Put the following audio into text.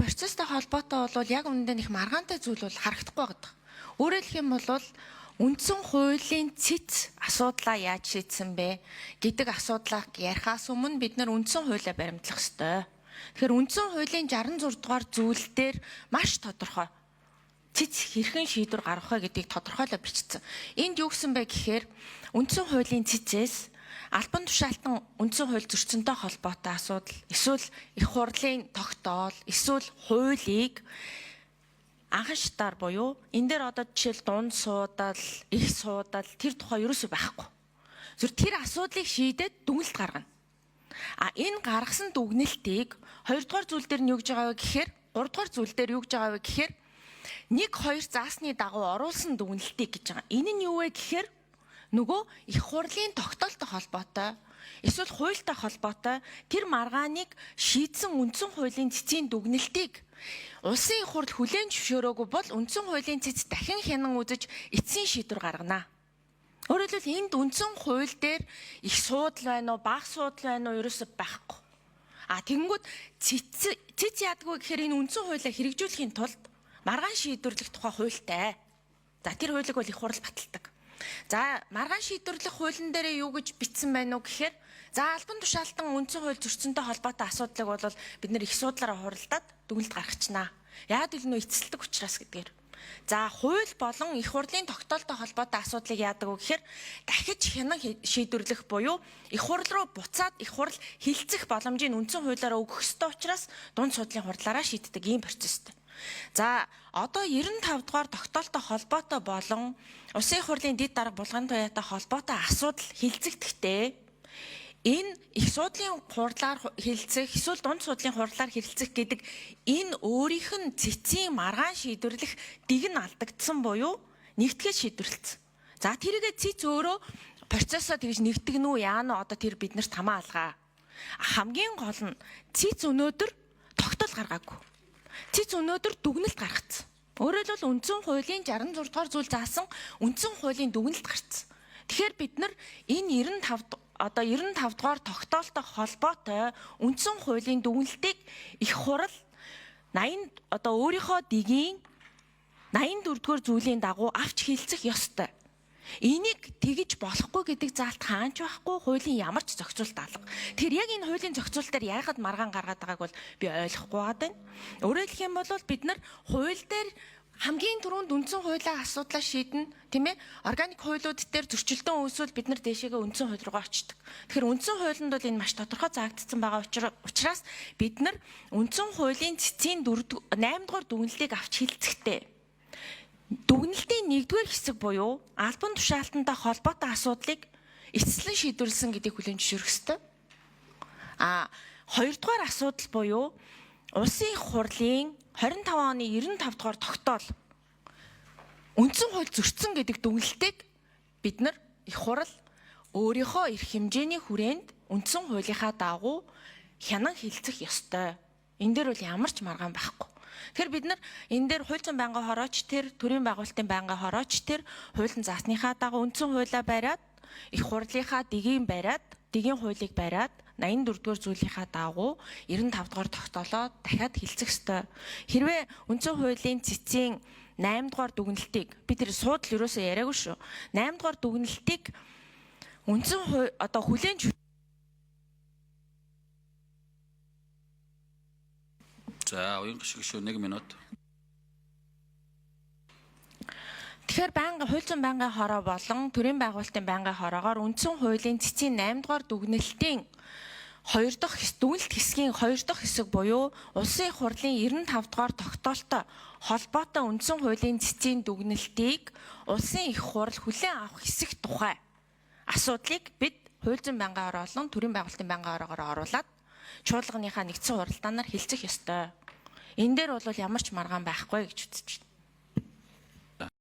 процесстэй холбоотой бол яг үүндээ их маргаантай зүйл бол харагдахгүй байгаа. Өөрөөр хэлэх юм бол үндсэн хуулийн цэц асуудлаа яаж шийдсэн бэ гэдэг асуудлаа ярихаас өмнө бид нар үндсэн хуулиа баримтлах ёстой. Тэгэхээр үндсэн хуулийн 66 дугаар зүйл дээр маш тодорхой цэц хэрхэн шийдвэр гаргах вэ гэдгийг тодорхойлоо бичсэн. Энд юу гэсэн бэ гэхээр үндсэн хуулийн цэцээс албан тушаалтан үндсэн хууль зөрчсөнтэй холбоотой асуудал, эсвэл их хурлын тогтоол, эсвэл хуулийг анхан шатаар буюу энэ дээр одоо жишээл дунд суудал, их суудал тэр тухай ерөөсөй байхгүй. Зөв тэр асуудлыг шийдээд дүгнэлт гаргана. Энэ гаргасан дүгнэлтийг 2 дугаар зүйл дээр нь юу гэж байгаа вэ гэхээр 3 дугаар зүйл дээр юу гэж байгаа вэ гэхээр 1-2 заасны дагуу оруулсан дүгнэлтийг гэж байгаа. Энэ нь юу вэ гэхээр нөгөө их хурлын тогтоолтой холбоотой эсвэл хуультай холбоотой тэр маргааныг шийдсэн үндсэн хуулийн цэцгийн дүгнэлтийг улсын их хурл хүлээн зөвшөөрөөгүй бол үндсэн хуулийн цэц дахин хянан үзэж эцсийн шийдвэр гаргана. Өөрөөр хэлбэл энд үндсэн хууль дээр их суудал байна уу, бага суудал байна уу ерөөсөй байхгүй. Тэгэнгүүт цэц яадгүй гэхээр энэ үндсэн хуулиа хэрэгжүүлэхийн тулд маргаан шийдвэрлэх тухай хуультай. За тэр хуулийг бол их хурл баталдаг. За маргаан шийдвэрлэх хуулийн дээр юу гэж бичсэн байна уу гэхээр албан тушаалтан үндсэн хууль зөрчсөнтэй холбоотой асуудлыг бол бид нэр их суудлаараа хуралдаад дүгнэлт гаргачнаа. Яагаад гэвэл нөө эцэлдэг учраас гэдгээр. За хууль болон их хурлын тогтоолтой холбоотой асуудлыг яадаг вэ гэхээр дахиж хянан шийдвэрлэх буюу их хурл руу буцаад их хурл хилцэх боломжийг үндсэн хуулиараа өгөх ёстой учраас дунд суудлын хурлаараа шийддэг ийм процесстэй. За одоо 95 дугаар тогтоолтой холбоотой болон улсын их хурлын дэд дарга булган туяатай холбоотой асуудал хилцэгдэхдээ энэ их суудлын хурлаар хилцэх эсвэл дунд суудлын хурлаар хилцэх гэдэг энэ өөрийнх нь цэцгийн маргаан шийдвэрлэх дэг нь алдагдсан буюу нэгтгэж шийдвэрлэсэн. За тэргээ цэц өөрөө процессоо тэгж нэгтгэн үү яана одоо тэр биднэрт хамаа алгаа. Хамгийн гол нь цэц өнөөдөр тогтоол гаргаагүй. Цэц өнөөдөр дүгнэлт гаргацсан. Өөрөөр хэлбэл үндсэн хуулийн 66 дугаар зүйл заасан үндсэн хуулийн дүгнэлт гарцсан. Тэгэхээр бид нар энэ 95 дугаар тогтоолтой холбоотой үндсэн хуулийн дүгнэлтийг их хурал 80 өөрийнхөө дигийн 84 дугаар зүйлийн дагуу авч хилцэх ёстой. Энийг тэгж болохгүй гэдэг заалт хаанч байхгүй, хуулийн ямар ч зохицуулт алга. Тэгэхээр яг энэ хуулийн зохицуулт дээр яагаад маргаан гаргаад байгааг бол би ойлгохгүй байна. Өөрөөр хэлэх юм бол бид нар хууль дээр хамгийн түрүүнд үндсэн хуулийн асуудлаа шийднэ, тийм ээ? Органик хуулиуд дээр зөрчилдөөн үүсвэл бид нар дээшээгээ үндсэн хууль руугаа очдог. Тэгэхээр үндсэн хуулинд бол энэ маш тодорхой заагдсан байгаа учраас бид нар үндсэн хуулийн цэцгийн 8 дугаар дүгнэлтийг авч хилцэхдээ дүгнэлтийн 1-р хэсэг буюу албан тушаалтантай холбоотой асуудлыг эцэслэн шийдвэрлсэн гэдгийг хүлээн зөвшөөрөх ёстой. 2-р асуудал буюу улсын их хурлын 25 оны 95 дугаар тогтоол үндсэн хууль зөрчсөн гэдэг дүгнэлтийг бид нар их хурал өөрийнхөө эрх хэмжээний хүрээнд үндсэн хуулийнхаа дагуу хянан хилцэх ёстой. Энэ дээр бол ямар ч маргаан байхгүй. Тэгэхээр бид нар энэ дээр хууль зүйн байнгын хорооч тэр, төрийн байгуулалтын байнгын хорооч тэр, хуулийн заасныхаа дагуу үндсэн хуулиа бариад, их хурлынхаа дэгийн хуулийг бариад 84 дугаар зүйлийнхаа дагуу 95 дугаар тогтоолоо дахиад хилцэх ёстой. Хэрвээ үндсэн хуулийн цэцгийн 8 дугаар дүгнэлтийг би тэр суудал ерөөсөө яриаггүй шүү. 8 дугаар дүгнэлтийг үндсэн хууль хүлээн За, уян гişиг шүү 1 минут. Тэгэхээр хууль зүйн байнгын хороо болон төрийн байгуулалтын байнгын хороогоор үндсэн хуулийн цэцгийн 8 дугаар дүгнэлтийн 2 дахь дүгнэлт хэсгийн 2 дахь хэсэг буюу улсын их хурлын 95 дугаар тогтоолтой холбоотой үндсэн хуулийн цэцгийн дүгнэлтийг улсын их хурл хүлээн авах хэсэг тухай асуудлыг бид хууль зүйн байнгын хороо болон төрийн байгуулалтын байнгын хороогоор оруулаад чуулганыхаа нэгдсэн хуралдаанаар хилцэх ёстой. Энэ дээр бол ямар ч маргаан байхгүй гэж үзэж байна.